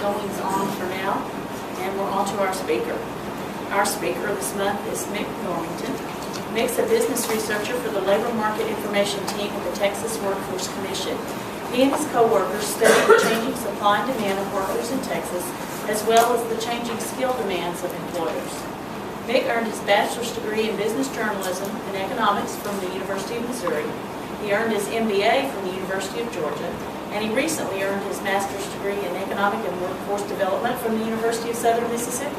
goings on for now, and we're on to our speaker. Our speaker this month is Mick Normington. Mick's a business researcher for the Labor Market Information Team at the Texas Workforce Commission. He and his co-workers study the changing supply and demand of workers in Texas, as well as the changing skill demands of employers. Mick earned his bachelor's degree in business journalism and economics from the University of Missouri. He earned his MBA from the University of Georgia, and he recently earned his master's degree in economic and workforce development from the University of Southern Mississippi.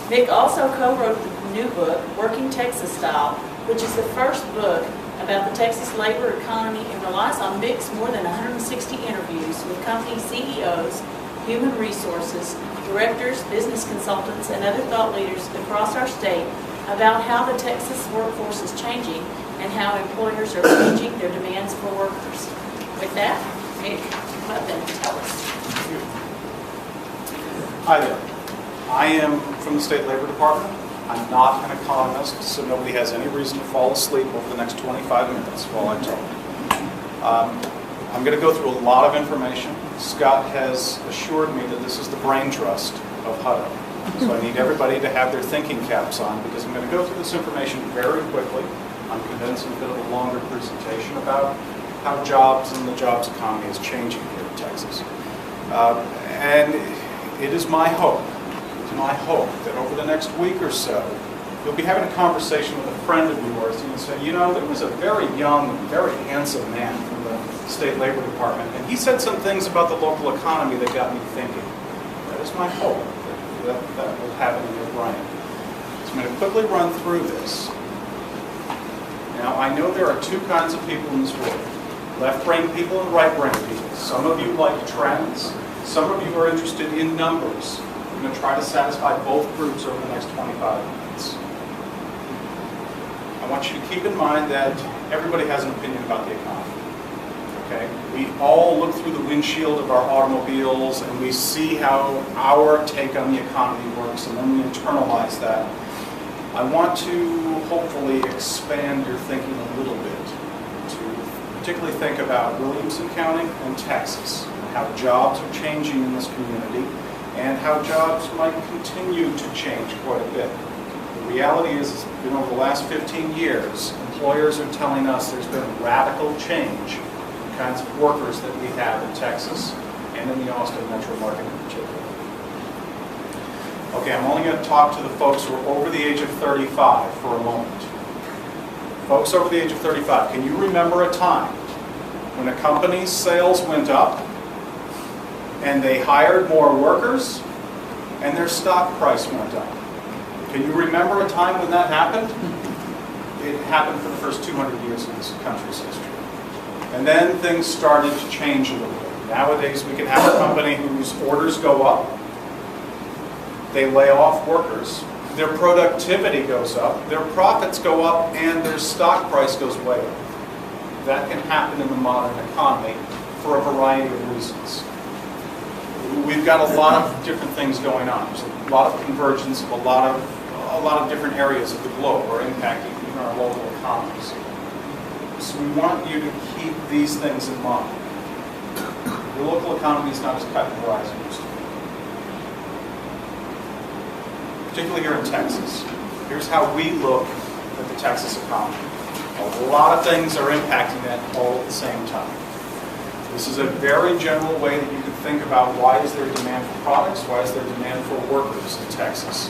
Mick also co-wrote the new book, Working Texas Style, which is the first book about the Texas labor economy and relies on Mick's more than 160 interviews with company CEOs, human resources, directors, business consultants, and other thought leaders across our state about how the Texas workforce is changing and how employers are changing their demands for workers. With that, Mick, let them tell us. Hi there. I am from the State Labor Department. I'm not an economist, so nobody has any reason to fall asleep over the next 25 minutes while I talk. I'm going to go through a lot of information. Scott has assured me that this is the brain trust of Hutto. So I need everybody to have their thinking caps on because I'm going to go through this information very quickly. I'm condensing a bit of a longer presentation about how jobs and the jobs economy is changing here in Texas. And it is my hope that over the next week or so, you'll be having a conversation with a friend of yours and you'll say, you know, there was a very young, very handsome man from the State Labor Department, and he said some things about the local economy that got me thinking. That is my hope, that will happen in your brain. So I'm going to quickly run through this. Now, I know there are two kinds of people in this world, left-brain people and right-brain people. Some of you like trends. Some of you are interested in numbers. I'm going to try to satisfy both groups over the next 25 minutes. I want you to keep in mind that everybody has an opinion about the economy. Okay? We all look through the windshield of our automobiles and we see how our take on the economy works, and then we internalize that. I want to hopefully expand your thinking a little bit to particularly think about Williamson County and Texas, and how jobs are changing in this community, and how jobs might continue to change quite a bit. The reality is, over the last 15 years, employers are telling us there's been radical change in the kinds of workers that we have in Texas and in the Austin metro market in particular. Okay, I'm only going to talk to the folks who are over the age of 35 for a moment. Folks over the age of 35, can you remember a time when a company's sales went up and they hired more workers, and their stock price went up? Can you remember a time when that happened? It happened for the first 200 years of this country's history. And then things started to change a little bit. Nowadays we can have a company whose orders go up, they lay off workers, their productivity goes up, their profits go up, and their stock price goes way up. That can happen in the modern economy for a variety of reasons. We've got a lot of different things going on. There's a lot of convergence of a lot of different areas of the globe are impacting even our local economies. So we want you to keep these things in mind. Your local economy is not as cut and dry as it used to be. Particularly here in Texas. Here's how we look at the Texas economy. A lot of things are impacting that all at the same time. This is a very general way that you can think about why is there demand for products, why is there demand for workers in Texas.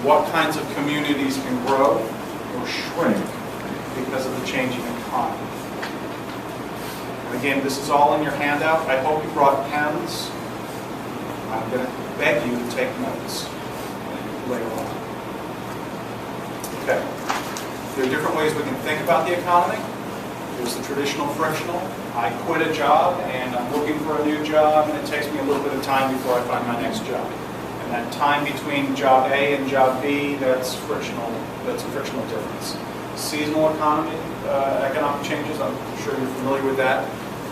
What kinds of communities can grow or shrink because of the changing economy. And again, this is all in your handout. I hope you brought pens. I'm going to beg you to take notes later on. Okay. There are different ways we can think about the economy. There's the traditional frictional. I quit a job and I'm looking for a new job, and it takes me a little bit of time before I find my next job. And that time between job A and job B, that's frictional. That's a frictional difference. Seasonal economy, economic changes, I'm sure you're familiar with that.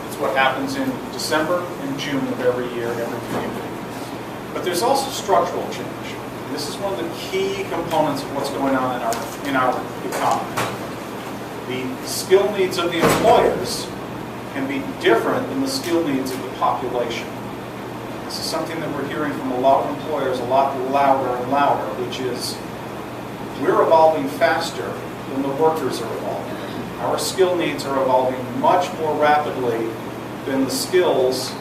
It's what happens in December and June of every year, every community. But there's also structural change. And this is one of the key components of what's going on in our economy. The skill needs of the employers can be different than the skill needs of the population. This is something that we're hearing from a lot of employers a lot louder and louder, which is we're evolving faster than the workers are evolving. Our skill needs are evolving much more rapidly than the skills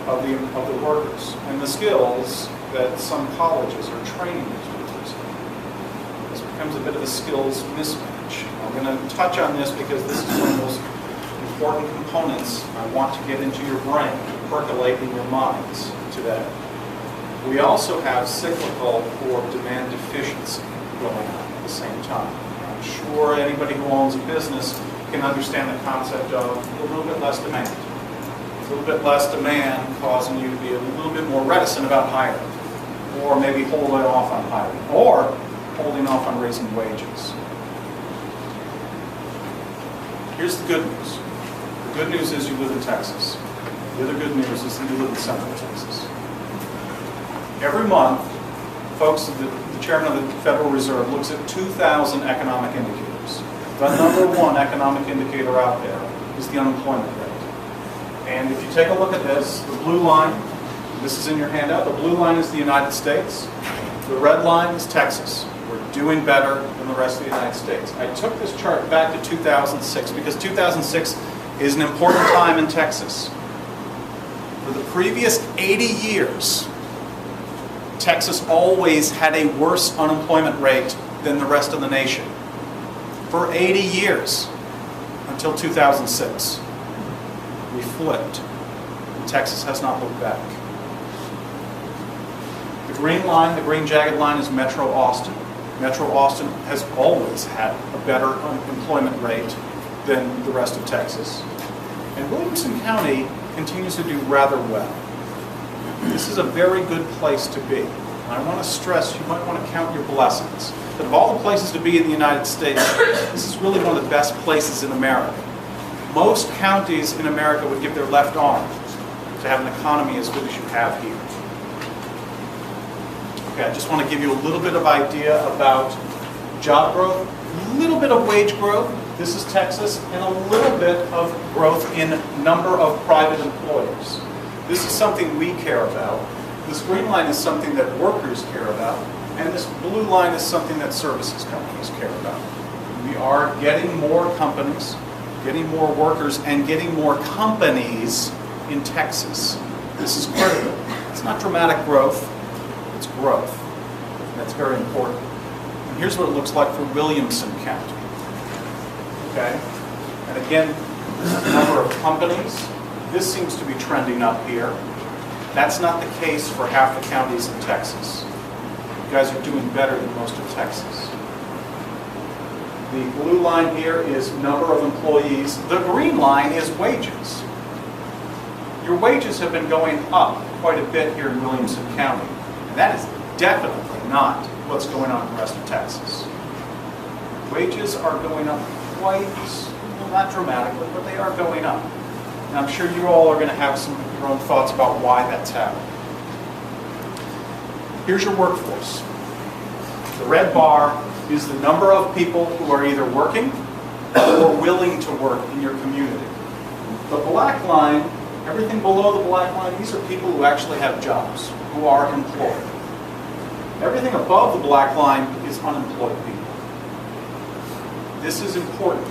of the workers and the skills that some colleges are training these workers in. This becomes a bit of a skills mismatch. I'm going to touch on this because this is one of those important components I want to get into your brain, percolate in your minds today. We also have cyclical or demand deficiency going on at the same time. I'm sure anybody who owns a business can understand the concept of a little bit less demand. A little bit less demand causing you to be a little bit more reticent about hiring, or maybe holding off on hiring, or holding off on raising wages. Here's the good news. The good news is you live in Texas. The other good news is that you live in Central Texas. Every month, folks, the chairman of the Federal Reserve looks at 2,000 economic indicators. The number one economic indicator out there is the unemployment rate. And if you take a look at this, the blue line, this is in your handout, the blue line is the United States. The red line is Texas. We're doing better than the rest of the United States. I took this chart back to 2006 because 2006 is an important time in Texas. For the previous 80 years, Texas always had a worse unemployment rate than the rest of the nation. For 80 years, until 2006. We flipped. And Texas has not looked back. The green line, the green jagged line, is Metro Austin. Metro Austin has always had a better unemployment rate than the rest of Texas. And Williamson County continues to do rather well. This is a very good place to be. And I want to stress, you might want to count your blessings. That of all the places to be in the United States, this is really one of the best places in America. Most counties in America would give their left arm to have an economy as good as you have here. Okay, I just want to give you a little bit of idea about job growth, a little bit of wage growth. This is Texas, and a little bit of growth in number of private employers. This is something we care about. This green line is something that workers care about, and this blue line is something that services companies care about. We are getting more companies, getting more workers, and getting more companies in Texas. This is critical. It's not dramatic growth, it's growth. That's very important. And here's what it looks like for Williamson County. Okay? And again, this is the number of companies. This seems to be trending up here. That's not the case for half the counties in Texas. You guys are doing better than most of Texas. The blue line here is number of employees. The green line is wages. Your wages have been going up quite a bit here in Williamson County. And that is definitely not what's going on in the rest of Texas. Wages are going up quite, well, not dramatically, but they are going up. And I'm sure you all are going to have some of your own thoughts about why that's happening. Here's your workforce. The red bar is the number of people who are either working or willing to work in your community. The black line, everything below the black line, these are people who actually have jobs, who are employed. Everything above the black line is unemployed people. This is important.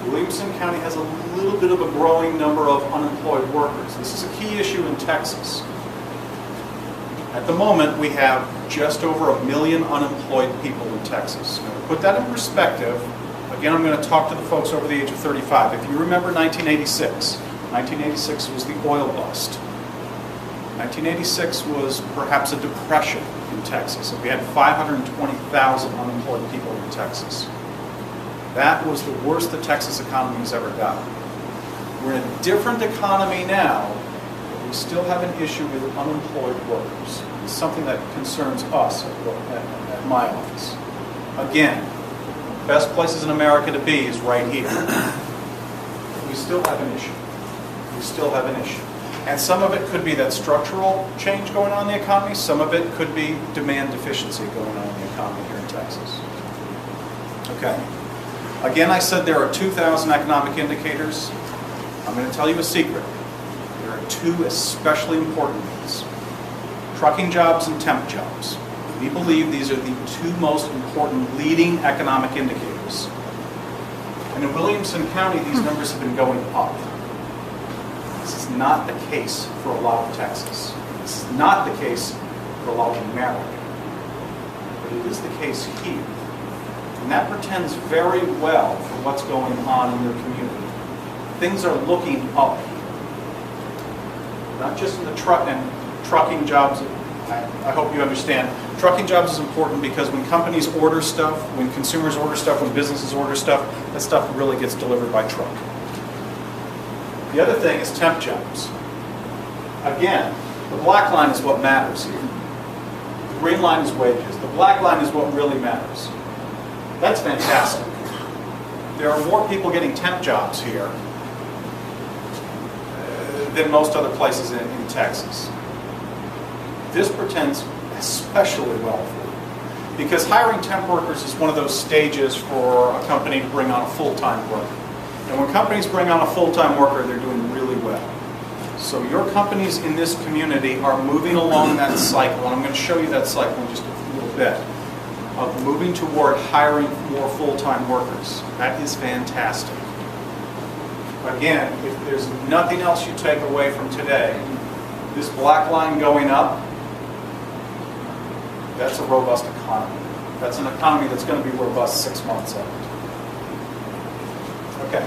Williamson County has a little bit of a growing number of unemployed workers. This is a key issue in Texas. At the moment, we have just over 1 million unemployed people in Texas. Now, to put that in perspective, again, I'm going to talk to the folks over the age of 35. If you remember 1986, 1986 was the oil bust. 1986 was perhaps a depression in Texas. We had 520,000 unemployed people in Texas. That was the worst the Texas economy has ever gotten. We're in a different economy now, but we still have an issue with unemployed workers. It's something that concerns us at my office. Again, the best places in America to be is right here. We still have an issue. We still have an issue. And some of it could be that structural change going on in the economy. Some of it could be demand deficiency going on in the economy here in Texas. Okay. Again, I said there are 2,000 economic indicators. I'm going to tell you a secret. There are are two especially important ones: trucking jobs and temp jobs. We believe these are the two most important leading economic indicators. And in Williamson County, these numbers have been going up. This is not the case for a lot of Texas. This is not the case for a lot of America. But it is the case here. And that portends very well for what's going on in your community. Things are looking up here. Not just in the trucking jobs. I hope you understand. Trucking jobs is important because when companies order stuff, when consumers order stuff, when businesses order stuff, that stuff really gets delivered by truck. The other thing is temp jobs. Again, the black line is what matters here. The green line is wages. The black line is what really matters. That's fantastic. There are more people getting temp jobs here than most other places in Texas. This portends especially well for you, because hiring temp workers is one of those stages for a company to bring on a full-time worker. And when companies bring on a full-time worker, they're doing really well. So your companies in this community are moving along that cycle, and I'm going to show you that cycle in just a little bit, of moving toward hiring more full-time workers. That is fantastic. Again, if there's nothing else you take away from today, this black line going up, that's a robust economy. That's an economy that's going to be robust 6 months out. Okay.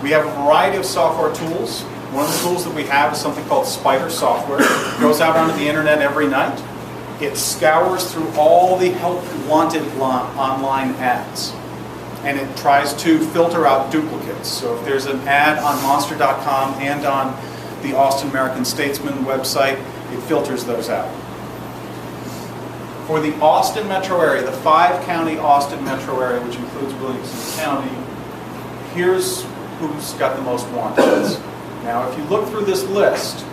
We have a variety of software tools. One of the tools that we have is something called Spider software. It goes out onto the internet every night. It scours through all the help wanted online ads. And it tries to filter out duplicates. So if there's an ad on Monster.com and on the Austin American-Statesman website, it filters those out. For the Austin metro area, the 5-county Austin metro area, which includes Williamson County, here's who's got the most wanteds. Now, if you look through this list,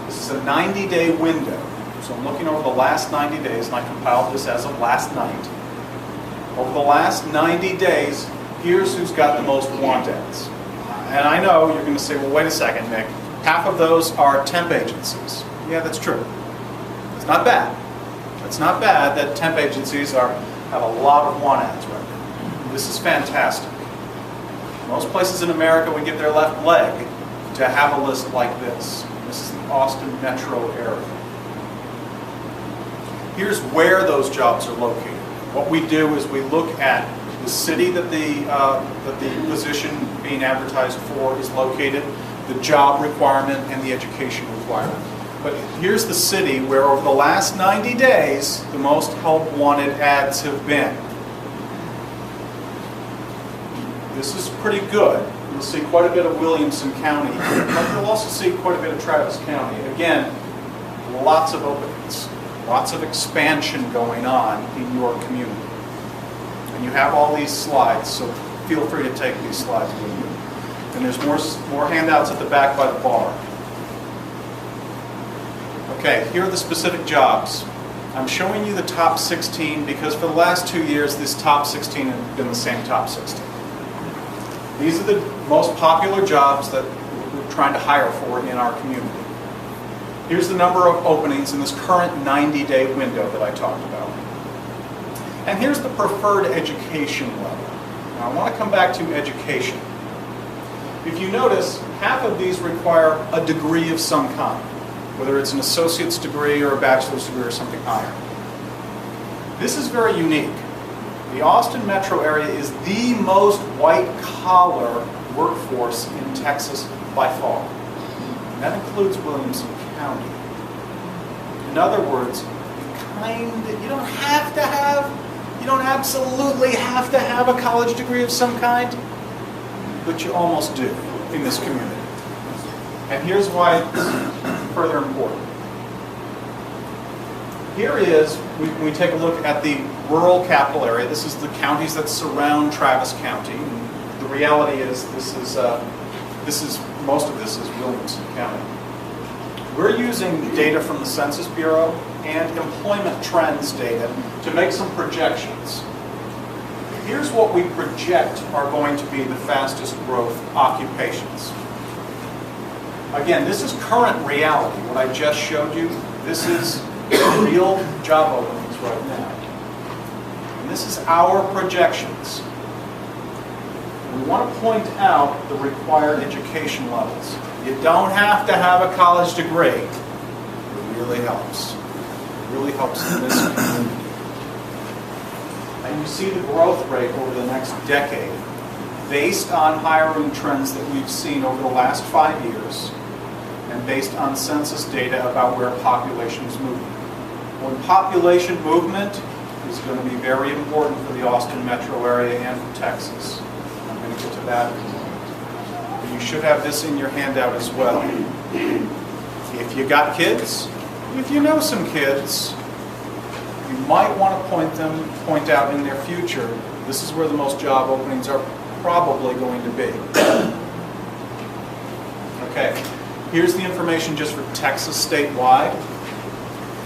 this is a 90-day window. So I'm looking over the last 90 days, and I compiled this as of last night. Over the last 90 days, here's who's got the most wanteds. And I know you're going to say, well, wait a second, Nick. Half of those are temp agencies. Yeah, that's true. It's not bad. It's not bad that temp agencies have a lot of want ads right now. This is fantastic. Most places in America would give their left leg to have a list like this. This is the Austin metro area. Here's where those jobs are located. What we do is we look at the city that the position being advertised for is located, the job requirement, and the education requirement. But here's the city where over the last 90 days, the most help wanted ads have been. This is pretty good. You'll see quite a bit of Williamson County, but you'll also see quite a bit of Travis County. Again, lots of openings, lots of expansion going on in your community. And you have all these slides, so feel free to take these slides with you. And there's more handouts at the back by the bar. Okay, here are the specific jobs. I'm showing you the top 16 because for the last 2 years, this top 16 have been the same top 16. These are the most popular jobs that we're trying to hire for in our community. Here's the number of openings in this current 90-day window that I talked about. And here's the preferred education level. Now I want to come back to education. If you notice, half of these require a degree of some kind, whether it's an associate's degree or a bachelor's degree or something higher. This is very unique. The Austin metro area is the most white-collar workforce in Texas by far. And that includes Williamson County. In other words, you don't absolutely have to have a college degree of some kind, but you almost do in this community. And here's why it's further important. Here is, we take a look at the rural capital area. This is the counties that surround Travis County. And the reality is, most of this is Williamson County. We're using data from the Census Bureau and employment trends data to make some projections. Here's what we project are going to be the fastest growth occupations. Again, this is current reality. What I just showed you, this is real job openings right now. And this is our projections. We want to point out the required education levels. You don't have to have a college degree. It really helps. It really helps in this community. And you see the growth rate over the next decade based on hiring trends that we've seen over the last 5 years and based on census data about where population is moving. When population movement is going to be very important for the Austin metro area and for Texas. I'm going to get to that in a moment. You should have this in your handout as well. If you got kids, if you know some kids, you might want to point out in their future, this is where the most job openings are probably going to be. Okay, here's the information just for Texas statewide.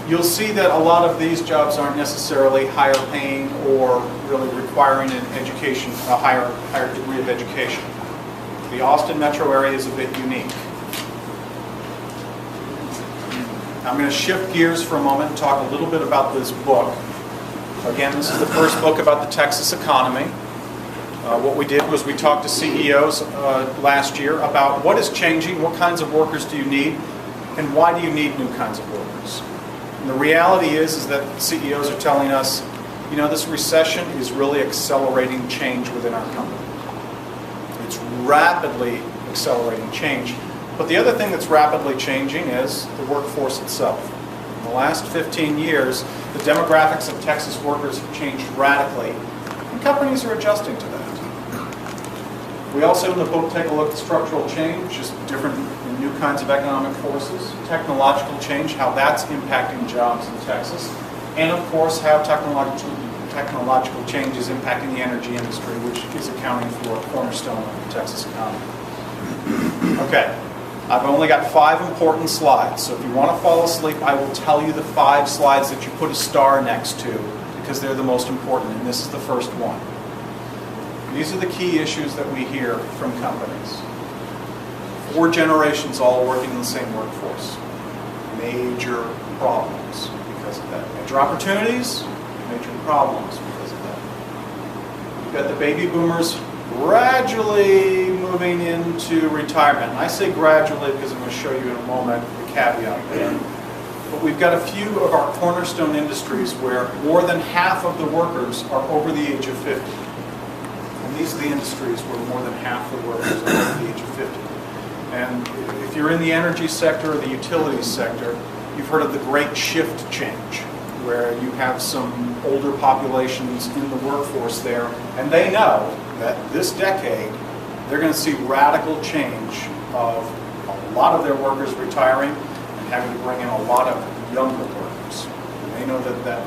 You'll see that a lot of these jobs aren't necessarily higher paying or really requiring an education, a higher degree of education. The Austin metro area is a bit unique. I'm going to shift gears for a moment and talk a little bit about this book. Again, this is the first book about the Texas economy. What we did was we talked to CEOs last year about what is changing, what kinds of workers do you need, and why do you need new kinds of workers. And the reality is that CEOs are telling us, you know, this recession is really accelerating change within our company. It's rapidly accelerating change. But the other thing that's rapidly changing is the workforce itself. In the last 15 years, the demographics of Texas workers have changed radically, and companies are adjusting to that. We also in the book take a look at structural change, just different and new kinds of economic forces, technological change, how that's impacting jobs in Texas, and of course how technological change is impacting the energy industry, which is accounting for a cornerstone of the Texas economy. Okay. I've only got 5 important slides, so if you want to fall asleep, I will tell you the 5 slides that you put a star next to, because they're the most important, and this is the first one. These are the key issues that we hear from companies. 4 generations all working in the same workforce. Major problems because of that. Major opportunities, major problems because of that. You've got the baby boomers gradually moving into retirement. And I say gradually because I'm going to show you in a moment the caveat there. But we've got a few of our cornerstone industries where more than half of the workers are over the age of 50. And these are the industries where more than half the workers are over the age of 50. And if you're in the energy sector or the utilities sector, you've heard of the great shift change, where you have some older populations in the workforce there, and they know that this decade they're going to see radical change of a lot of their workers retiring and having to bring in a lot of younger workers. And they know that that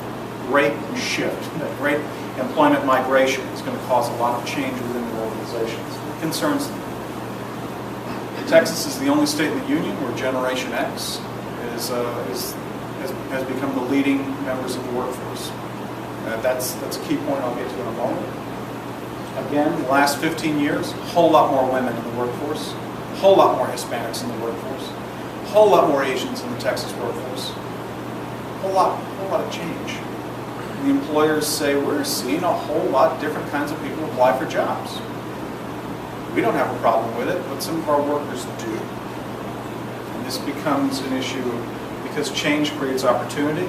great shift, that great employment migration is going to cause a lot of change within their organizations. It concerns them. Texas is the only state in the union where Generation X has become the leading members of the workforce. That's a key point I'll get to in a moment. Again, the last 15 years, a whole lot more women in the workforce, a whole lot more Hispanics in the workforce, a whole lot more Asians in the Texas workforce, a whole lot of change. And the employers say, we're seeing a whole lot different kinds of people apply for jobs. We don't have a problem with it, but some of our workers do. And this becomes an issue because change creates opportunity.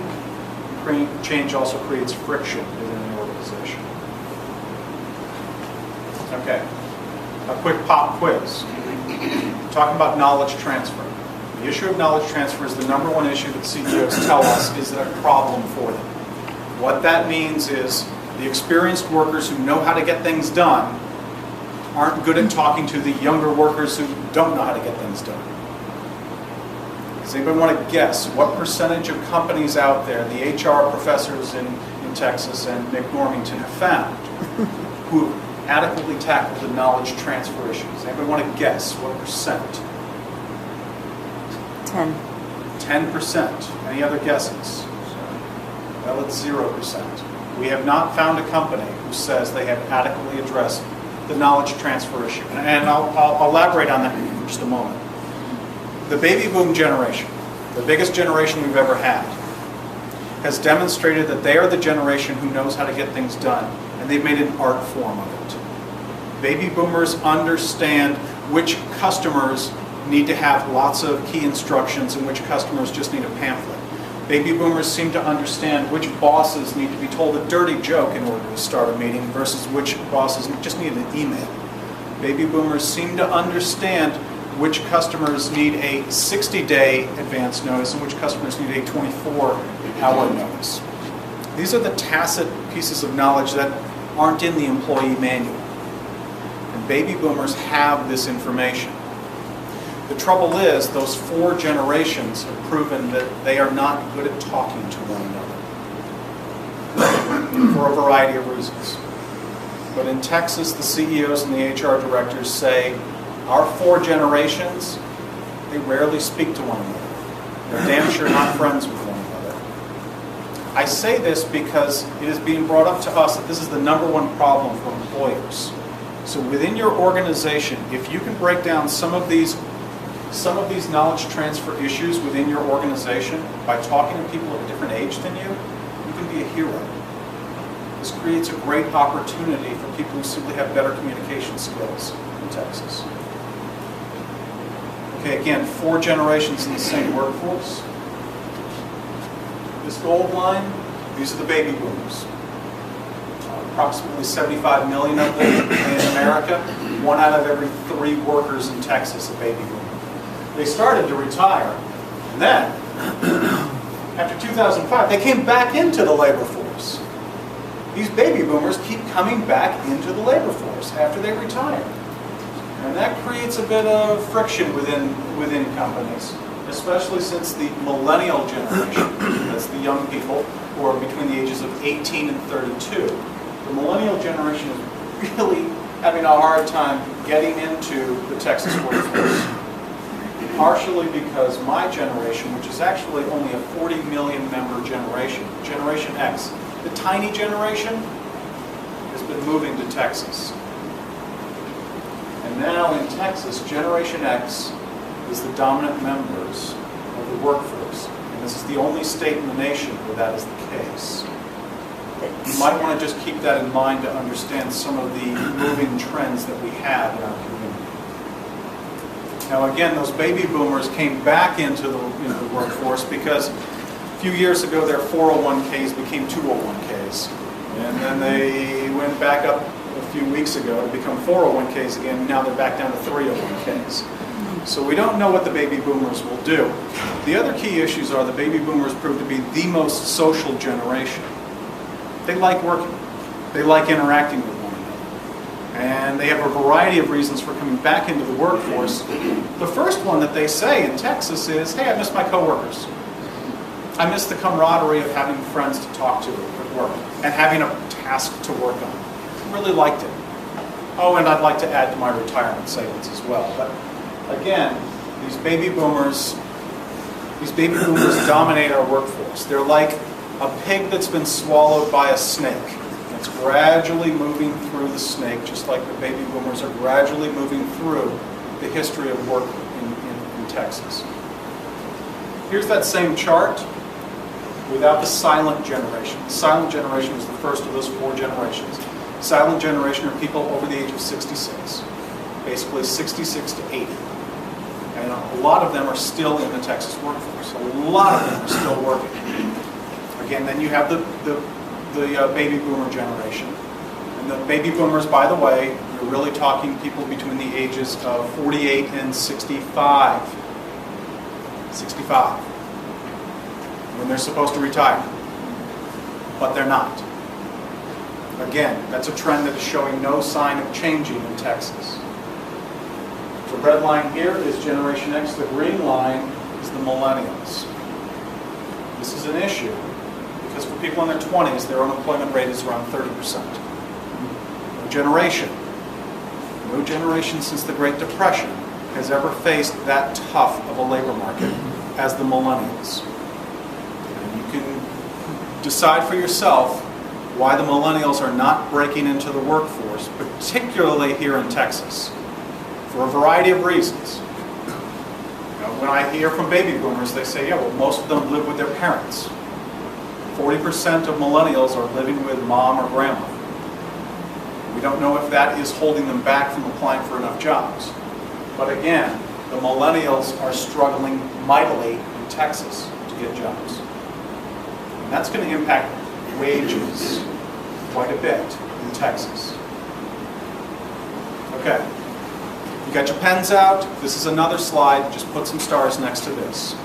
Change also creates friction within an organization. Okay, a quick pop quiz. Talking about knowledge transfer. The issue of knowledge transfer is the #1 issue that CEOs tell us is a problem for them. What that means is the experienced workers who know how to get things done aren't good at talking to the younger workers who don't know how to get things done. Does anybody want to guess what percentage of companies out there, the HR professors in Texas and Mick Normington have found, who adequately tackle the knowledge transfer issues? Anybody want to guess what percent? 10. 10%. Any other guesses? Well, it's 0%. We have not found a company who says they have adequately addressed the knowledge transfer issue. And I'll elaborate on that in just a moment. The baby boom generation, the biggest generation we've ever had, has demonstrated that they are the generation who knows how to get things done, and they've made an art form of it. Baby boomers understand which customers need to have lots of key instructions and which customers just need a pamphlet. Baby boomers seem to understand which bosses need to be told a dirty joke in order to start a meeting versus which bosses just need an email. Baby boomers seem to understand which customers need a 60-day advance notice and which customers need a 24-hour notice. These are the tacit pieces of knowledge that aren't in the employee manual. And baby boomers have this information. The trouble is, those 4 generations have proven that they are not good at talking to one another for a variety of reasons. But in Texas, the CEOs and the HR directors say, our 4 generations, they rarely speak to one another. They're damn sure not friends with one another. I say this because it is being brought up to us that this is the #1 problem for employers. So within your organization, if you can break down some of these knowledge transfer issues within your organization by talking to people of a different age than you can be a hero. This creates a great opportunity for people who simply have better communication skills in Texas. Okay, again, 4 generations in the same workforce. This gold line, these are the baby boomers. Approximately 75 million of them in America. 1 out of every 3 workers in Texas are baby boomers. They started to retire, and then, after 2005, they came back into the labor force. These baby boomers keep coming back into the labor force after they retire. And that creates a bit of friction within companies, especially since the millennial generation, that's the young people who are between the ages of 18 and 32, the millennial generation is really having a hard time getting into the Texas workforce. Partially because my generation, which is actually only a 40 million member generation, Generation X, the tiny generation, has been moving to Texas. And now in Texas, Generation X is the dominant members of the workforce. And this is the only state in the nation where that is the case. You might want to just keep that in mind to understand some of the moving trends that we have in our community. Now again, those baby boomers came back into the workforce because a few years ago their 401ks became 201ks. And then they went back up a few weeks ago to become 401ks again. Now they're back down to 301ks. So we don't know what the baby boomers will do. The other key issues are the baby boomers prove to be the most social generation. They like working. They like interacting with one another. And they have a variety of reasons for coming back into the workforce. The first one that they say in Texas is, hey, I miss my coworkers. I miss the camaraderie of having friends to talk to at work and having a task to work on. I really liked it. Oh, and I'd like to add to my retirement savings as well. But again, these baby boomers dominate our workforce. They're like a pig that's been swallowed by a snake. It's gradually moving through the snake, just like the baby boomers are gradually moving through the history of work in Texas. Here's that same chart without the silent generation. The silent generation was the first of those 4 generations. Silent generation are people over the age of 66, basically 66 to 80. And a lot of them are still in the Texas workforce. A lot of them are still working. Again, then you have the baby boomer generation. And the baby boomers, by the way, you're really talking people between the ages of 48 and 65. 65. When they're supposed to retire. But they're not. Again, that's a trend that is showing no sign of changing in Texas. The red line here is Generation X. The green line is the millennials. This is an issue because for people in their 20s, their unemployment rate is around 30%. No generation since the Great Depression has ever faced that tough of a labor market as the millennials. And you can decide for yourself why the millennials are not breaking into the workforce, particularly here in Texas, for a variety of reasons. when I hear from baby boomers, they say, yeah, well, most of them live with their parents. 40% of millennials are living with mom or grandma. We don't know if that is holding them back from applying for enough jobs. But again, the millennials are struggling mightily in Texas to get jobs. And that's going to impact wages quite a bit in Texas. Okay. You got your pens out. This is another slide. Just put some stars next to this.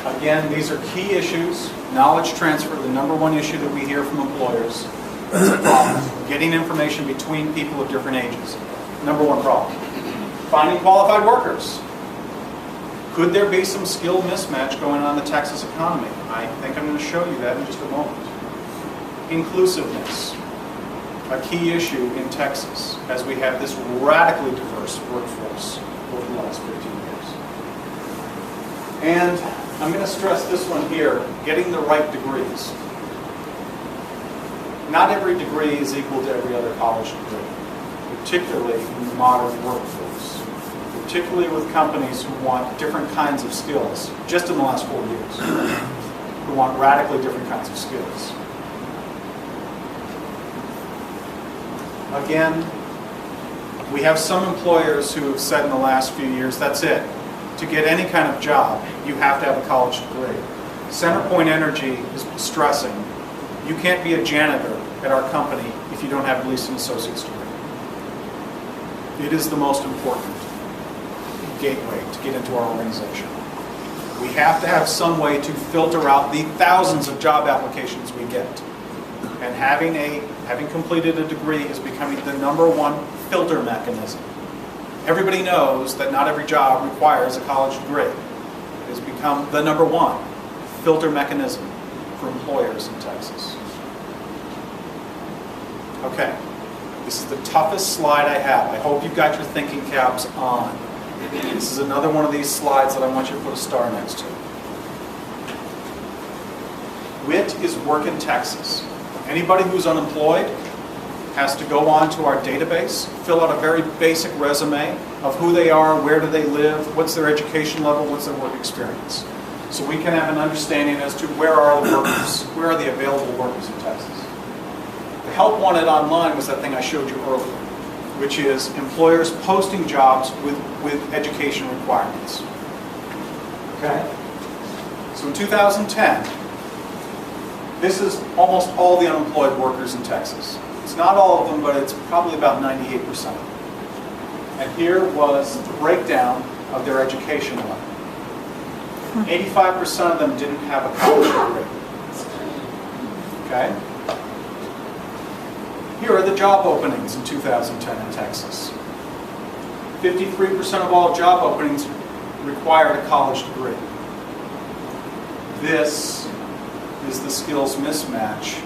Again, these are key issues. Knowledge transfer, the number one issue that we hear from employers. It's a problem. Getting information between people of different ages. Number one problem. Finding qualified workers. Could there be some skill mismatch going on in the Texas economy? I think I'm going to show you that in just a moment. Inclusiveness. A key issue in Texas as we have this radically diverse workforce over the last 15 years. And I'm going to stress this one here, getting the right degrees. Not every degree is equal to every other college degree, particularly in the modern workforce, particularly with companies who want different kinds of skills, just in the last 4 years, who want radically different kinds of skills. Again, we have some employers who have said in the last few years, that's it. To get any kind of job, you have to have a college degree. CenterPoint Energy is stressing, you can't be a janitor at our company if you don't have at least an associate's degree. It is the most important gateway to get into our organization. We have to have some way to filter out the thousands of job applications we get. And having completed a degree is becoming the number one filter mechanism. Everybody knows that not every job requires a college degree. It has become the number one filter mechanism for employers in Texas. Okay, this is the toughest slide I have. I hope you've got your thinking caps on. This is another one of these slides that I want you to put a star next to. WIT is work in Texas. Anybody who's unemployed has to go on to our database, fill out a very basic resume of who they are, where do they live, what's their education level, what's their work experience. So we can have an understanding as to where are the workers, where are the available workers in Texas. The help wanted online was that thing I showed you earlier, which is employers posting jobs with education requirements. Okay? So in 2010, this is almost all the unemployed workers in Texas. It's not all of them, but it's probably about 98%. And here was the breakdown of their education level. 85% of them didn't have a college degree. Okay? Here are the job openings in 2010 in Texas. 53% of all job openings required a college degree. This is the skills mismatch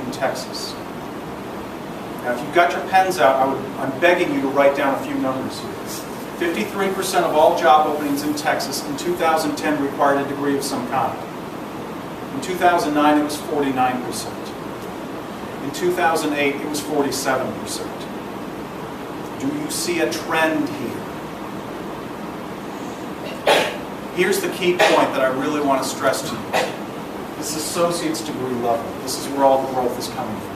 in Texas. Now, if you've got your pens out, I'm begging you to write down a few numbers here. 53% of all job openings in Texas in 2010 required a degree of some kind. In 2009, it was 49%. In 2008, it was 47%. Do you see a trend here? Here's the key point that I really want to stress to you. This associate's degree level. This is where all the growth is coming from.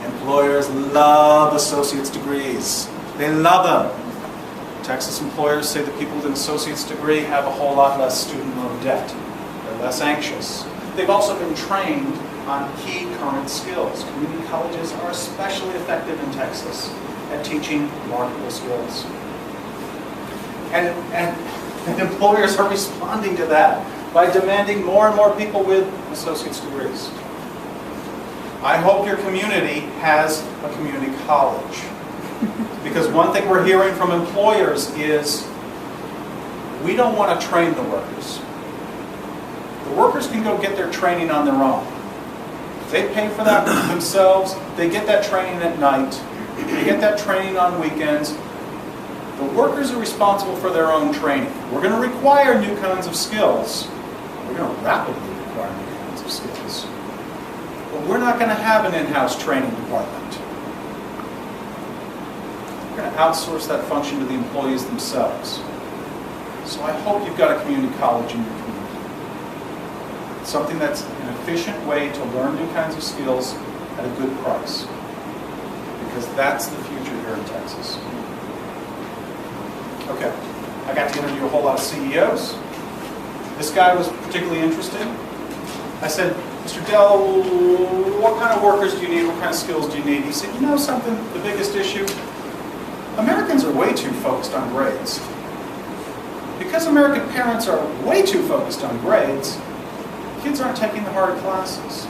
Employers love associate's degrees. They love them. Texas employers say that people with an associate's degree have a whole lot less student loan debt. They're less anxious. They've also been trained on key current skills. Community colleges are especially effective in Texas at teaching marketable skills. And employers are responding to that by demanding more and more people with associate's degrees. I hope your community has a community college. Because one thing we're hearing from employers is, we don't want to train the workers. The workers can go get their training on their own. They pay for that themselves. They get that training at night. They get that training on weekends. The workers are responsible for their own training. We're going to require new kinds of skills. We're going to rapidly require new kinds of skills. But we're not going to have an in-house training department. We're going to outsource that function to the employees themselves. So I hope you've got a community college in your community. Something that's an efficient way to learn new kinds of skills at a good price. Because that's the future here in Texas. Okay, I got to interview a whole lot of CEOs. This guy was particularly interesting. I said, Mr. Dell, what kind of workers do you need? What kind of skills do you need? He said, you know something, the biggest issue? Americans are way too focused on grades. Because American parents are way too focused on grades, kids aren't taking the hard classes.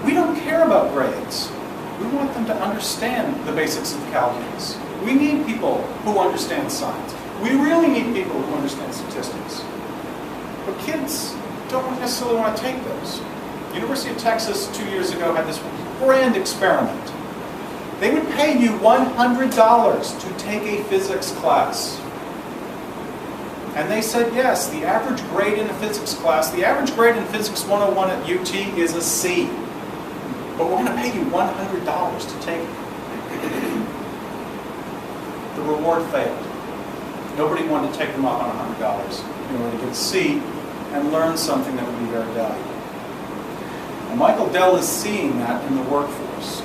We don't care about grades. We want them to understand the basics of calculus. We need people who understand science. We really need people who understand statistics. But kids don't necessarily want to take those. University of Texas 2 years ago had this grand experiment. They would pay you $100 to take a physics class. And they said, yes, the average grade in a physics class, the average grade in Physics 101 at UT is a C. But we're going to pay you $100 to take it. The reward failed. Nobody wanted to take them up on $100 in order to get a C and learn something that would be very valuable. And Michael Dell is seeing that in the workforce.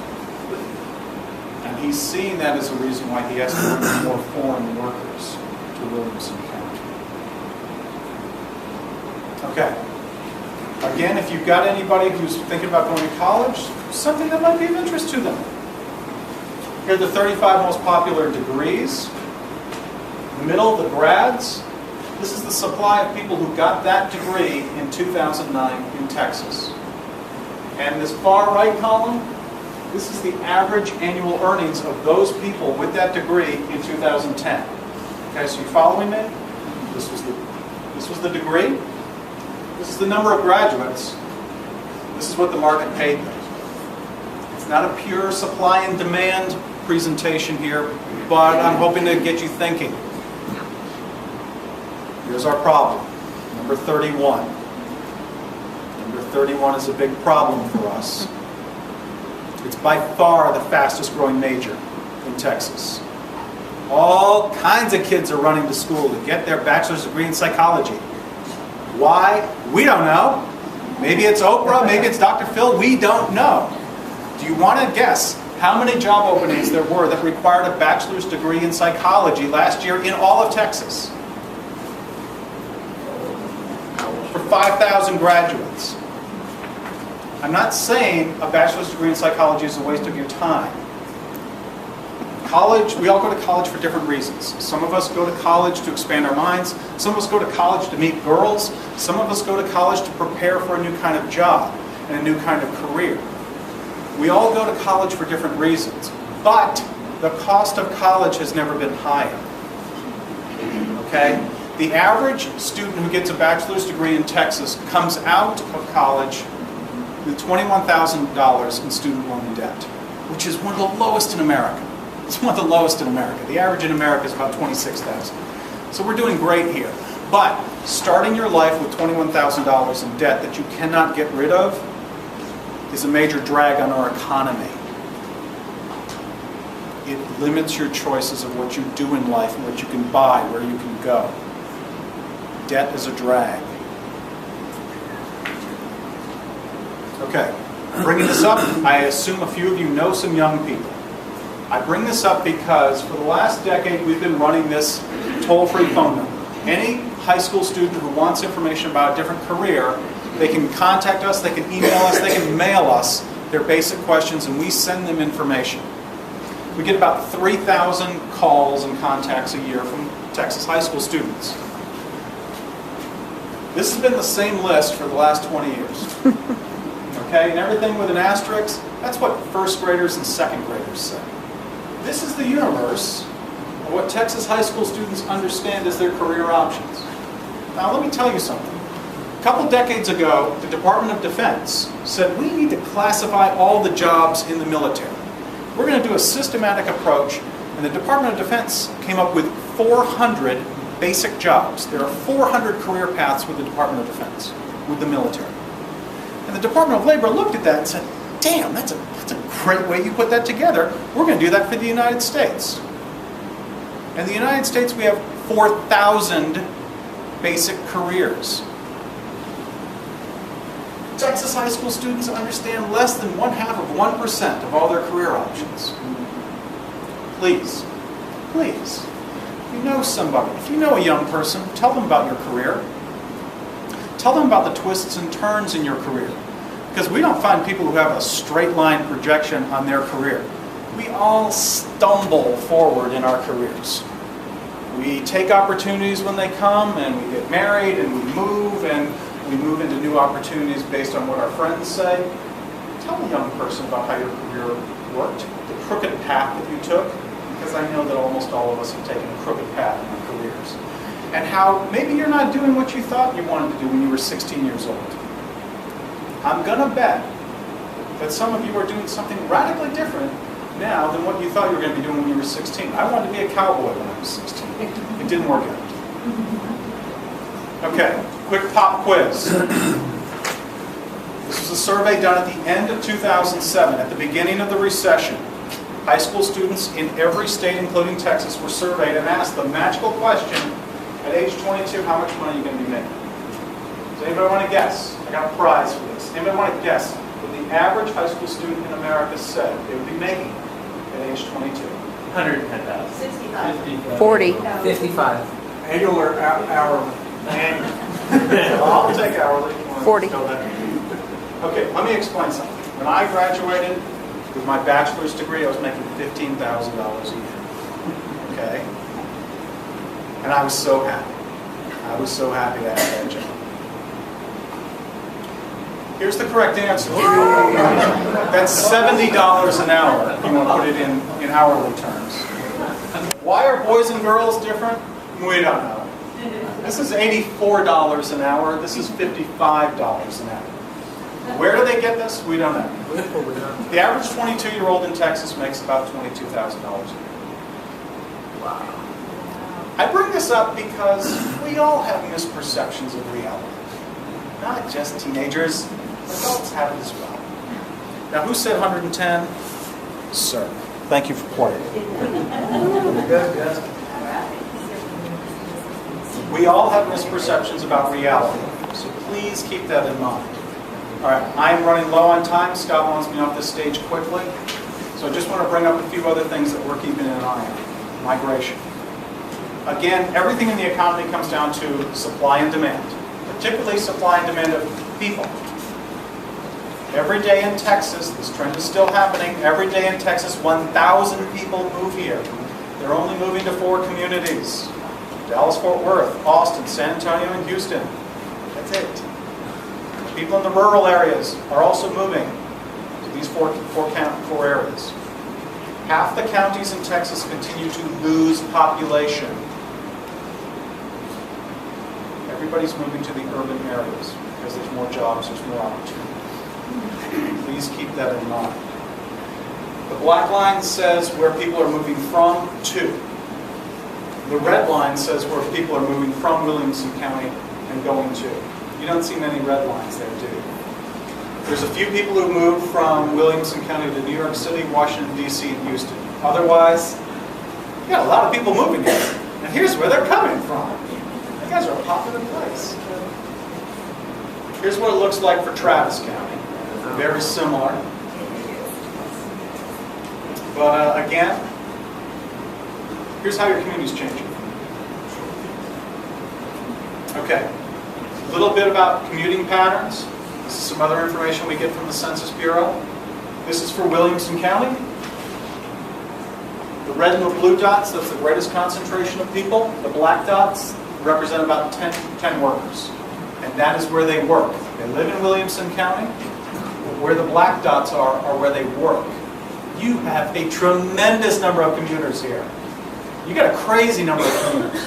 And he's seeing that as a reason why he has to bring more foreign workers to Williamson County. Okay. Again, if you've got anybody who's thinking about going to college, something that might be of interest to them. Here are the 35 most popular degrees. In the middle, the grads. This is the supply of people who got that degree in 2009 in Texas. And this far right column, this is the average annual earnings of those people with that degree in 2010. Okay, so you following me? This was the degree. This is the number of graduates. This is what the market paid them. It's not a pure supply and demand presentation here, but I'm hoping to get you thinking. Here's our problem. Number 31. Number 31 is a big problem for us. It's by far the fastest growing major in Texas. All kinds of kids are running to school to get their bachelor's degree in psychology. Why? We don't know. Maybe it's Oprah, maybe it's Dr. Phil, we don't know. Do you want to guess how many job openings there were that required a bachelor's degree in psychology last year in all of Texas? For 5,000 graduates. I'm not saying a bachelor's degree in psychology is a waste of your time. College, we all go to college for different reasons. Some of us go to college to expand our minds. Some of us go to college to meet girls. Some of us go to college to prepare for a new kind of job and a new kind of career. We all go to college for different reasons. But the cost of college has never been higher. Okay? The average student who gets a bachelor's degree in Texas comes out of college with $21,000 in student loan debt, which is one of the lowest in America. It's one of the lowest in America. The average in America is about $26,000. So we're doing great here. But starting your life with $21,000 in debt that you cannot get rid of is a major drag on our economy. It limits your choices of what you do in life and what you can buy, where you can go. Debt is a drag. Okay, bringing this up, I assume a few of you know some young people. I bring this up because for the last decade we've been running this toll-free phone number. Any high school student who wants information about a different career, they can contact us, they can email us, they can mail us their basic questions, and we send them information. We get about 3,000 calls and contacts a year from Texas high school students. This has been the same list for the last 20 years. Okay, and everything with an asterisk, that's what first graders and second graders say. This is the universe of what Texas high school students understand as their career options. Now let me tell you something. A couple decades ago, the Department of Defense said we need to classify all the jobs in the military. We're going to do a systematic approach, and the Department of Defense came up with 400 basic jobs. There are 400 career paths with the Department of Defense, with the military. And the Department of Labor looked at that and said, damn, that's a great way you put that together. We're going to do that for the United States. In the United States, we have 4,000 basic careers. Texas high school students understand less than 0.5% of all their career options. Please, please, if you know somebody, if you know a young person, tell them about your career. Tell them about the twists and turns in your career. Because we don't find people who have a straight line projection on their career. We all stumble forward in our careers. We take opportunities when they come, and we get married, and we move into new opportunities based on what our friends say. Tell a young person about how your career worked, the crooked path that you took, because I know that almost all of us have taken a crooked path in our careers. And how maybe you're not doing what you thought you wanted to do when you were 16 years old. I'm going to bet that some of you are doing something radically different now than what you thought you were going to be doing when you were 16. I wanted to be a cowboy when I was 16. It didn't work out. Okay, quick pop quiz. This was a survey done at the end of 2007, at the beginning of the recession. High school students in every state, including Texas, were surveyed and asked the magical question, at age 22, how much money are you going to be making? Does anybody want to guess? I got a prize for this. Anybody want to guess what the average high school student in America said they would be making at age 22? 110,000. 65. 40. 55. Annual or hourly? Well, I'll take hourly. 40. Okay, let me explain something. When I graduated with my bachelor's degree, I was making $15,000 a year. Okay? And I was so happy. I was so happy to have that job. Here's the correct answer. That's $70 an hour, if you want to put it in hourly terms. Why are boys and girls different? We don't know. This is $84 an hour. This is $55 an hour. Where do they get this? We don't know. The average 22-year-old in Texas makes about $22,000 a year. Wow. I bring this up because we all have misperceptions of reality. Not just teenagers, adults have it as well. Now, who said 110? Sir. Thank you for playing. We all have misperceptions about reality, so please keep that in mind. All right, I'm running low on time. Scott wants me off this stage quickly. So I just want to bring up a few other things that we're keeping an eye on. Migration. Again, everything in the economy comes down to supply and demand, particularly supply and demand of people. Every day in Texas, this trend is still happening, every day in Texas, 1,000 people move here. They're only moving to 4 communities. Dallas-Fort Worth, Austin, San Antonio, and Houston. That's it. People in the rural areas are also moving to these four areas. Half the counties in Texas continue to lose population. Everybody's moving to the urban areas because there's more jobs, there's more opportunity. Please keep that in mind. The black line says where people are moving from to. The red line says where people are moving from Williamson County and going to. You don't see many red lines there, do you? There's a few people who moved from Williamson County to New York City, Washington, D.C., and Houston. Otherwise, you got a lot of people moving here. And here's where they're coming from. You guys are a popular place. Here's what it looks like for Travis County. Very similar. But again, here's how your community's changing. Okay, a little bit about commuting patterns. This is some other information we get from the Census Bureau. This is for Williamson County. The red and the blue dots, that's the greatest concentration of people. The black dots represent about 10 workers. And that is where they work. They live in Williamson County. Where the black dots are where they work. You have a tremendous number of commuters here. You got a crazy number of commuters.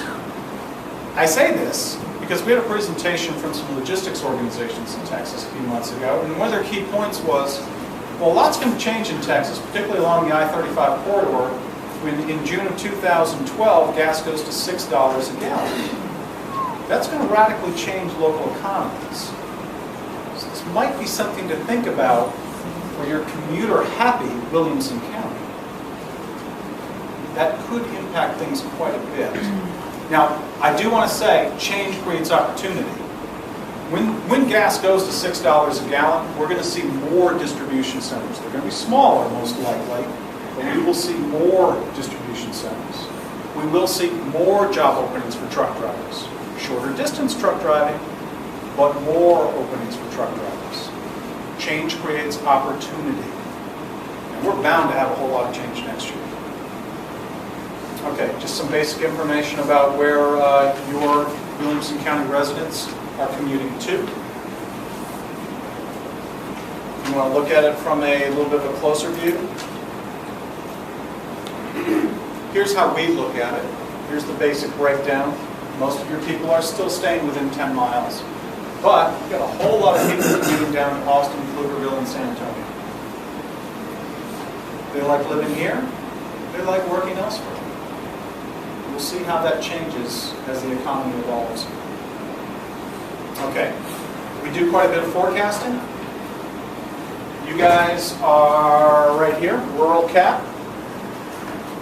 I say this because we had a presentation from some logistics organizations in Texas a few months ago, and one of their key points was, well, a lot's going to change in Texas, particularly along the I-35 corridor, when in June of 2012, gas goes to $6 a gallon. That's going to radically change local economies. So this might be something to think about for your commuter-happy Williamson County. That could impact things quite a bit. Now, I do want to say, change creates opportunity. When gas goes to $6 a gallon, we're going to see more distribution centers. They're going to be smaller, most likely, but we will see more distribution centers. We will see more job openings for truck drivers. Shorter distance truck driving, but more openings for truck drivers. Change creates opportunity. And we're bound to have a whole lot of change next year. Okay, just some basic information about where your Williamson County residents are commuting to. You want to look at it from a little bit of a closer view? Here's how we look at it. Here's the basic breakdown. Most of your people are still staying within 10 miles. But you've got a whole lot of people commuting down to Austin, Pflugerville, and San Antonio. They like living here. They like working elsewhere. We'll see how that changes as the economy evolves. Okay, we do quite a bit of forecasting. You guys are right here, rural cap.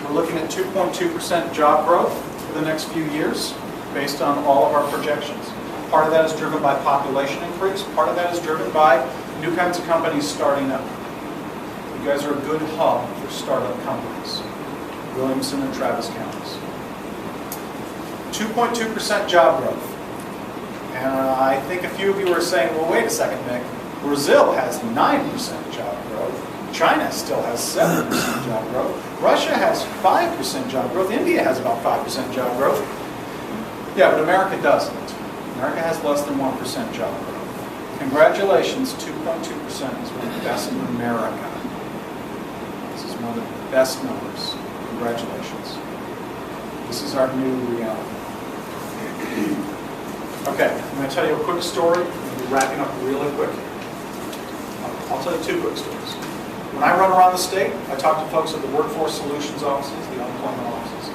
We're looking at 2.2% job growth for the next few years based on all of our projections. Part of that is driven by population increase. Part of that is driven by new kinds of companies starting up. You guys are a good hub for startup companies. Williamson and Travis counties. 2.2% job growth. And I think a few of you are saying, well, wait a second, Mick. Brazil has 9% job growth. China still has 7% job growth. Russia has 5% job growth. India has about 5% job growth. Yeah, but America doesn't. America has less than 1% job growth. Congratulations, 2.2% is one of the best in America. This is one of the best numbers. Congratulations. This is our new reality. Okay, I'm going to tell you a quick story. We'll be wrapping up really quick. I'll tell you two quick stories. When I run around the state, I talk to folks at the workforce solutions offices, the unemployment offices.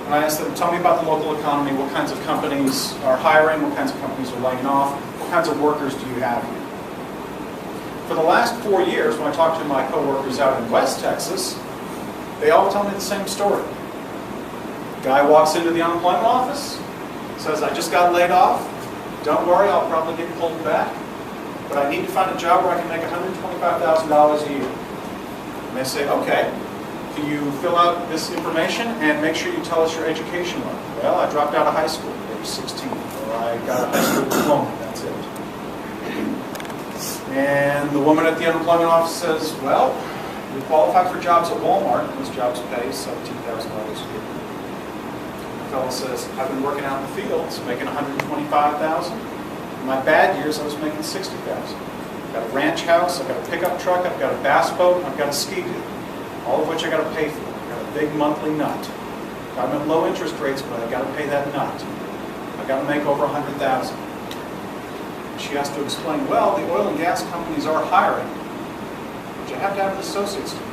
And I ask them, tell me about the local economy, what kinds of companies are hiring, what kinds of companies are laying off, what kinds of workers do you have here? For the last 4 years, when I talk to my coworkers out in West Texas, they all tell me the same story. Guy walks into the unemployment office, says, I just got laid off. Don't worry, I'll probably get pulled back. But I need to find a job where I can make $125,000 a year. And they say, okay, can you fill out this information and make sure you tell us your education level? Well, I dropped out of high school at age 16, or I got a high school diploma, that's it. And the woman at the unemployment office says, well, you qualify for jobs at Walmart. Those jobs pay $17,000 a year. The fellow says, I've been working out in the fields, making $125,000. In my bad years, I was making $60,000. I've got a ranch house, I've got a pickup truck, I've got a bass boat, I've got a ski doo, all of which I got to pay for. I've got a big monthly nut. I'm at low interest rates, but I've got to pay that nut. I've got to make over $100,000. She has to explain, well, the oil and gas companies are hiring, but you have to have an associate's degree.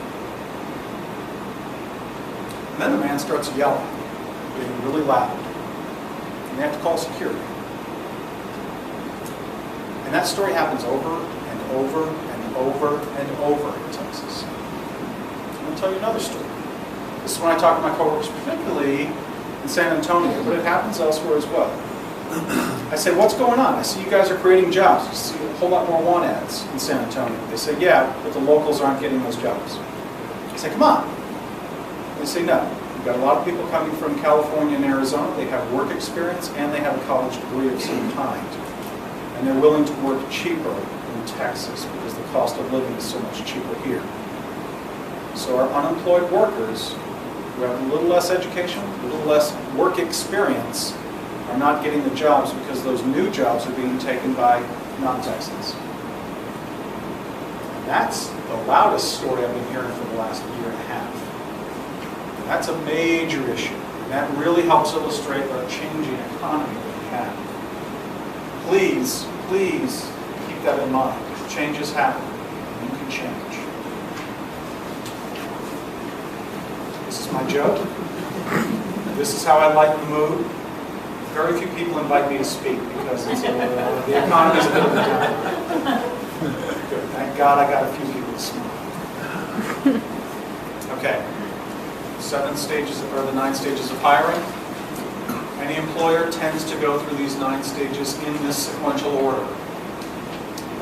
And then the man starts yelling, getting really loud, and they have to call security. And that story happens over and over and over and over in Texas. I'm going to tell you another story. This is when I talk to my coworkers, particularly in San Antonio, but it happens elsewhere as well. I say, what's going on? I see you guys are creating jobs. You see a whole lot more want ads in San Antonio. They say, yeah, but the locals aren't getting those jobs. I say, come on. They say, no. We've got a lot of people coming from California and Arizona. They have work experience and they have a college degree of some kind. And they're willing to work cheaper in Texas because the cost of living is so much cheaper here. So our unemployed workers who have a little less education, a little less work experience, are not getting the jobs because those new jobs are being taken by non-Texans. That's the loudest story I've been hearing for the last year and a half. That's a major issue. And that really helps illustrate the changing economy that we have. Please, please keep that in mind. Changes happen. You can change. This is my joke. This is how I lighten the mood. Very few people invite me to speak because it's, the economy's a bit of a down. Good. Thank God I got a few people to smile. Okay. 7 stages, or the 9 stages of hiring. And Any employer tends to go through these 9 stages in this sequential order.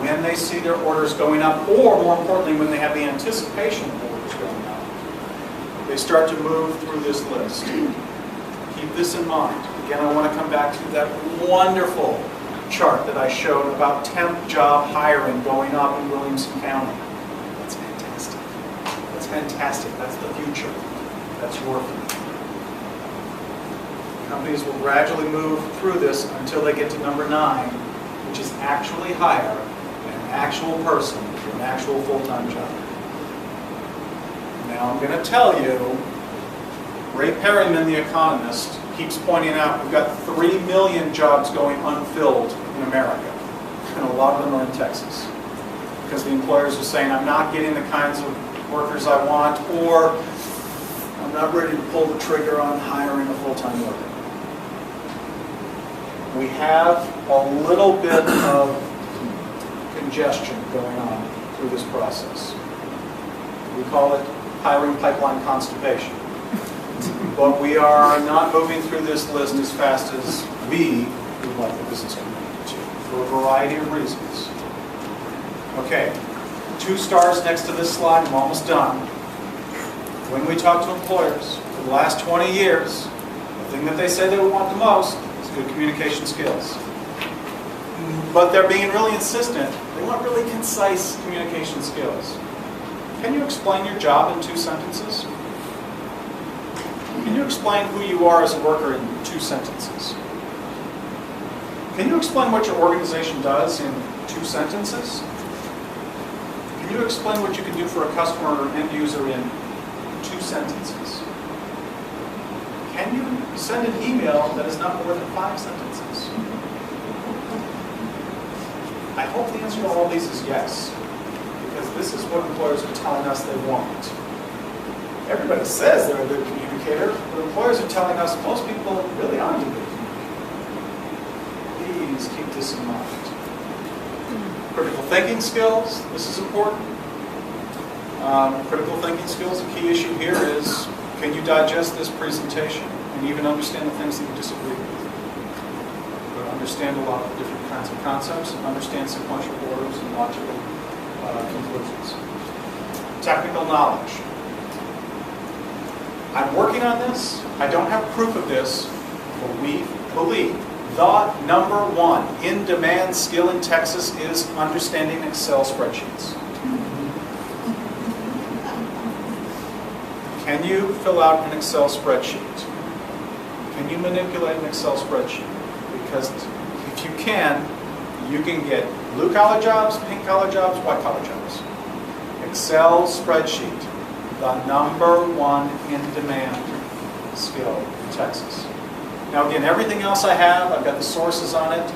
When they see their orders going up, or more importantly, when they have the anticipation of orders going up, they start to move through this list. Keep this in mind. Again, I want to come back to that wonderful chart that I showed about temp job hiring going up in Williamson County. That's fantastic. That's fantastic. That's the future. That's your future. Companies will gradually move through this until they get to number 9, which is actually hire an actual person for an actual full-time job. Now I'm going to tell you, Ray Perryman, the economist, keeps pointing out we've got 3 million jobs going unfilled in America, and a lot of them are in Texas, because the employers are saying, I'm not getting the kinds of workers I want, or I'm not ready to pull the trigger on hiring a full-time worker. We have a little bit of congestion going on through this process. We call it hiring pipeline constipation. But we are not moving through this list as fast as we would like the business community to, for a variety of reasons. Okay, 2 stars next to this slide, I'm almost done. When we talk to employers for the last 20 years, the thing that they say they would want the most is good communication skills. But they're being really insistent. They want really concise communication skills. Can you explain your job in 2 sentences? Can you explain who you are as a worker in 2 sentences? Can you explain what your organization does in 2 sentences? Can you explain what you can do for a customer or end user in 2 sentences? Can you send an email that is not more than 5 sentences? I hope the answer to all these is yes, because this is what employers are telling us they want. Everybody says they're a good communicator, but employers are telling us most people really aren't a good communicator. Please keep this in mind. Critical thinking skills, this is important. Critical thinking skills, a key issue here is, can you digest this presentation and even understand the things that you disagree with? But understand a lot of different kinds of concepts, and understand sequential orders and logical conclusions. Technical knowledge. I'm working on this. I don't have proof of this, but we believe the number 1 in-demand skill in Texas is understanding Excel spreadsheets. Can you fill out an Excel spreadsheet? Can you manipulate an Excel spreadsheet? Because if you can get blue-collar jobs, pink-collar jobs, white-collar jobs. Excel spreadsheet, the number 1 in-demand skill in Texas. Now again, everything else I have, I've got the sources on it.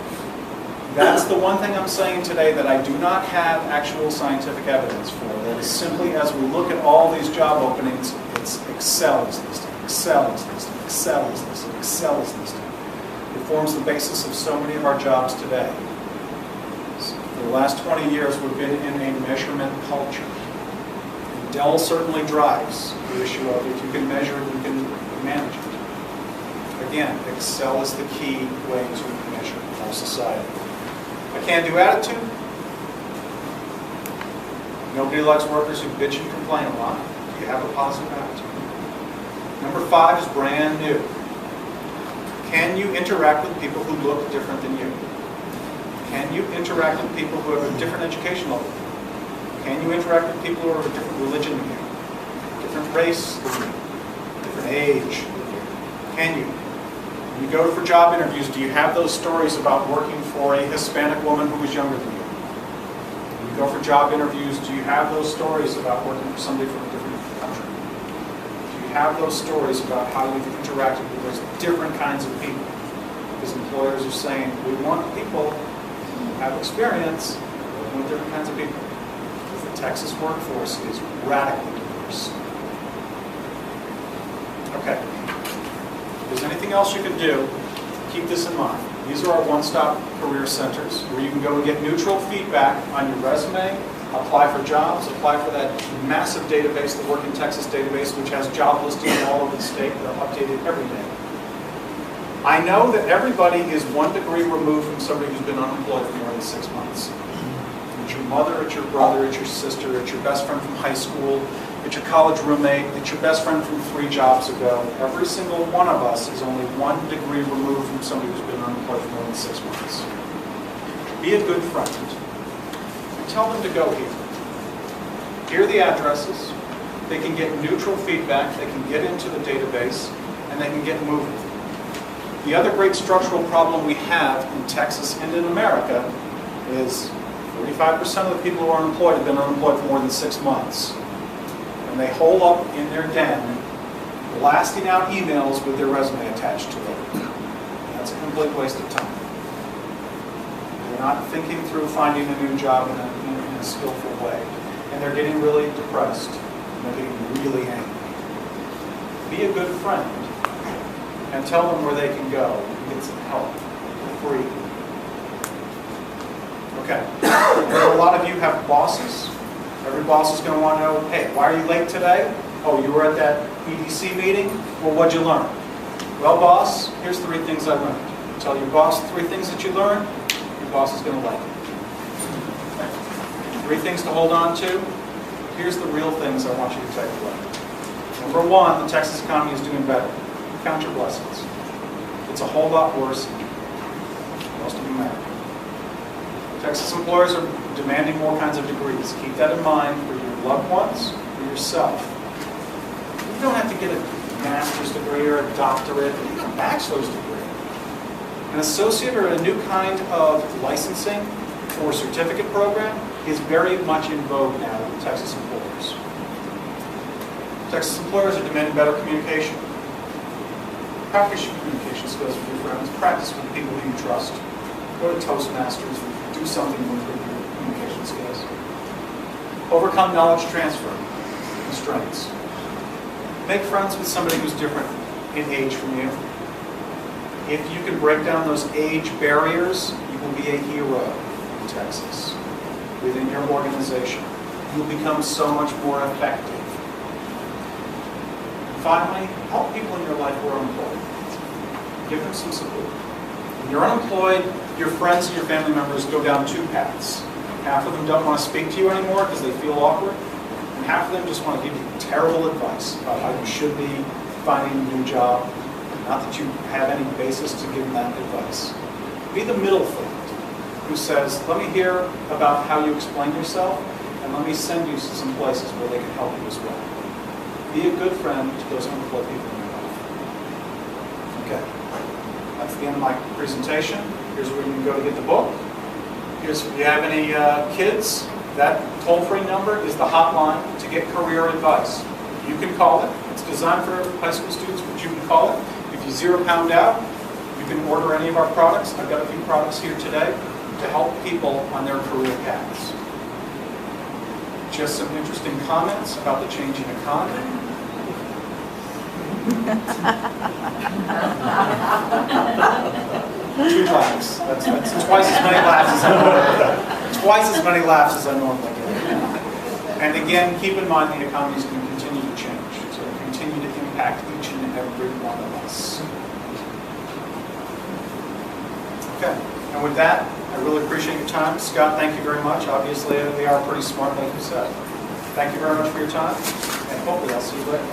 That's the one thing I'm saying today that I do not have actual scientific evidence for. That is simply, as we look at all these job openings, it's Excel is listed, Excel is listed, Excel is listed, Excel is listed. It forms the basis of so many of our jobs today. For the last 20 years, we've been in a measurement culture. And Dell certainly drives the issue of if you can measure it, you can manage it. Again, Excel is the key way to measure our society. A can-do attitude. Nobody likes workers who bitch and complain a lot. You have a positive attitude. Number 5 is brand new. Can you interact with people who look different than you? Can you interact with people who have a different education level? Can you interact with people who are of a different religion than you? Different race than you? Different age than you? Can you? When you go for job interviews, do you have those stories about working for a Hispanic woman who was younger than you? When you go for job interviews, do you have those stories about working for somebody from a different country? Do you have those stories about how you've interacted with those different kinds of people? Because employers are saying, we want people who have experience working with different kinds of people. Because the Texas workforce is radically diverse. Okay. If there's anything else you can do, keep this in mind. These are our one-stop career centers where you can go and get neutral feedback on your resume, apply for jobs, apply for that massive database, the Work in Texas database, which has job listings all over the state that are updated every day. I know that everybody is 1 degree removed from somebody who's been unemployed for more than 6 months. It's your mother, it's your brother, it's your sister, it's your best friend from high school, it's your college roommate, it's your best friend from 3 jobs ago. Every single one of us is only 1 degree removed from somebody who's been unemployed for more than 6 months. Be a good friend and tell them to go here. Here are the addresses. They can get neutral feedback, they can get into the database, and they can get moving. The other great structural problem we have in Texas and in America is 45% of the people who are unemployed have been unemployed for more than 6 months. And they hole up in their den, blasting out emails with their resume attached to it. That's a complete waste of time. They're not thinking through finding a new job in a skillful way. And they're getting really depressed. And they're getting really angry. Be a good friend and tell them where they can go and get some help for free. Okay. A lot of you have bosses. Every boss is going to want to know, hey, why are you late today? Oh, you were at that EDC meeting? Well, what'd you learn? Well, boss, here's 3 things I learned. Tell your boss 3 things that you learned, your boss is going to like it. 3 things to hold on to. Here's the real things I want you to take away. Number 1, the Texas economy is doing better. Count your blessings. It's a whole lot worse in most of America. Texas employers are demanding more kinds of degrees. Keep that in mind for your loved ones, for yourself. You don't have to get a master's degree or a doctorate, or even a bachelor's degree. An associate or a new kind of licensing or certificate program is very much in vogue now with Texas employers. Texas employers are demanding better communication. Practice your communication skills with your friends. Practice with people who you trust. Go to Toastmasters. Do something to improve your communication skills. Overcome knowledge transfer constraints. Make friends with somebody who's different in age from you. If you can break down those age barriers, you will be a hero in Texas within your organization. You'll become so much more effective. Finally, help people in your life who are unemployed. Give them some support. When you're unemployed, your friends and your family members go down 2 paths. Half of them don't want to speak to you anymore because they feel awkward, and half of them just want to give you terrible advice about how you should be finding a new job. Not that you have any basis to give them that advice. Be the middle friend who says, let me hear about how you explain yourself, and let me send you to some places where they can help you as well. Be a good friend to those unemployed people in your life. Okay. That's the end of my presentation. Here's where you can go to get the book. Here's if you have any kids, that toll-free number is the hotline to get career advice. You can call it. It's designed for high school students, but you can call it. If you £0 out, you can order any of our products. I've got a few products here today to help people on their career paths. Just some interesting comments about the changing economy. 2 laughs. That's twice as many laughs as I normally get. Twice as many laughs as I normally get. And again, keep in mind the economy is going to continue to change. It's going to continue to impact each and every one of us. Okay. And with that, I really appreciate your time. Scott, thank you very much. Obviously, they are pretty smart, like you said. Thank you very much for your time, and hopefully I'll see you later.